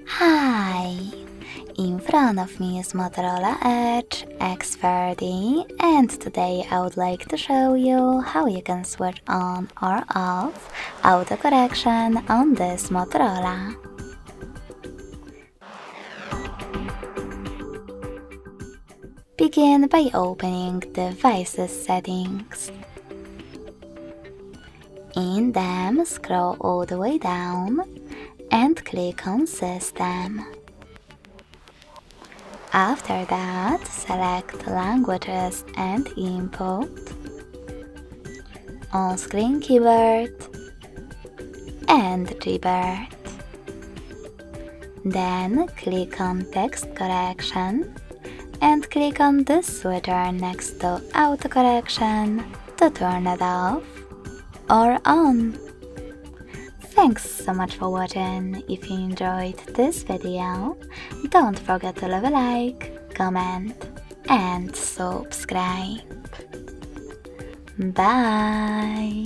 Hi! In front of me is Motorola Edge X40 and today I would like to show you how you can switch on or off autocorrection on this Motorola. Begin by opening Devices settings. In them, scroll all the way down and click on System. After that, select Languages and Input, On-Screen Keyboard, and Keyboard. Then click on Text Correction and click on the switcher next to Autocorrection to turn it off or on. Thanks so much for watching. If you enjoyed this video, don't forget to leave a like, comment and subscribe. Bye!